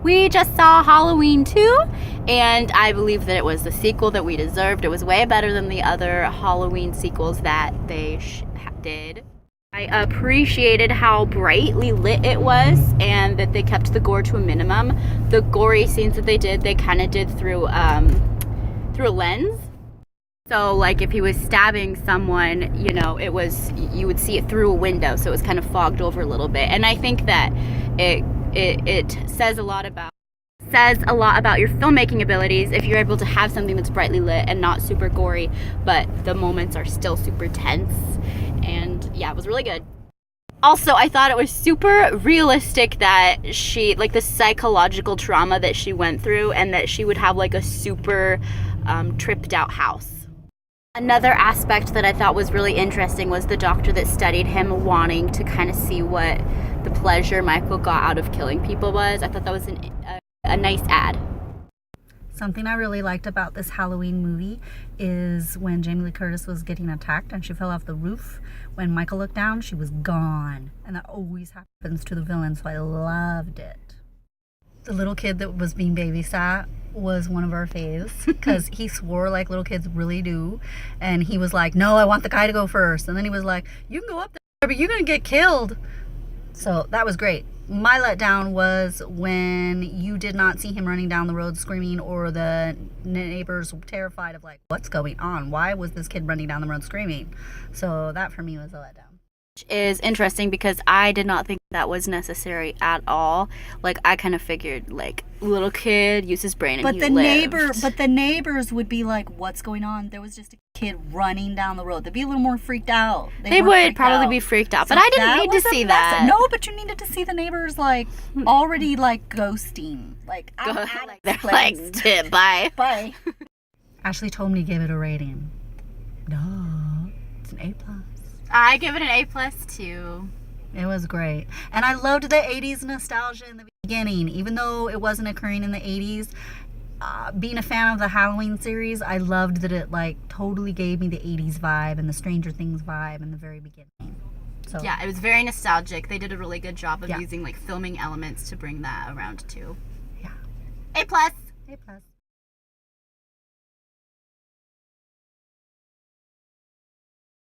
We just saw Halloween 2, and I believe that it was the sequel that we deserved. It was way better than the other Halloween sequels that they did. I appreciated how brightly lit it was and that they kept the gore to a minimum. The gory scenes that they kind of did through a lens. So like if he was stabbing someone, you know, you would see it through a window, so it was kind of fogged over a little bit. And I think that it says a lot about your filmmaking abilities if you're able to have something that's brightly lit and not super gory, but the moments are still super tense. And yeah, it was really good. Also, I thought it was super realistic that she, like, the psychological trauma that she went through, and that she would have like a super tripped out house. Another aspect that I thought was really interesting was the doctor that studied him wanting to kind of see what the pleasure Michael got out of killing people was. I thought that was a nice add. Something I really liked about this Halloween movie is when Jamie Lee Curtis was getting attacked and she fell off the roof. When Michael looked down, she was gone. And that always happens to the villain, so I loved it. The little kid that was being babysat was one of our faves because he swore like little kids really do. And he was like, no, I want the guy to go first. And then he was like, you can go up there, but you're going to get killed. So that was great. My letdown was when you did not see him running down the road screaming, or the neighbors were terrified of like, what's going on? Why was this kid running down the road screaming? So that for me was a letdown. Which is interesting because I did not think that was necessary at all. Like, I kind of figured like little kid used his brain and but he the lived. But the neighbors would be like, what's going on? There was just a kid running down the road. They'd be a little more freaked out. They would probably be freaked out, so but I didn't need to see that. No, but you needed to see the neighbors like already like ghosting. Like, they're like, bye. Bye. Ashley told me to give it a rating. No, it's an A+. I give it an A+ too. It was great. And I loved the 80s nostalgia in the beginning. Even though it wasn't occurring in the 80s, being a fan of the Halloween series, I loved that it like totally gave me the 80s vibe and the Stranger Things vibe in the very beginning. So yeah, it was very nostalgic. They did a really good job of using like filming elements to bring that around too. Yeah. A+. A+.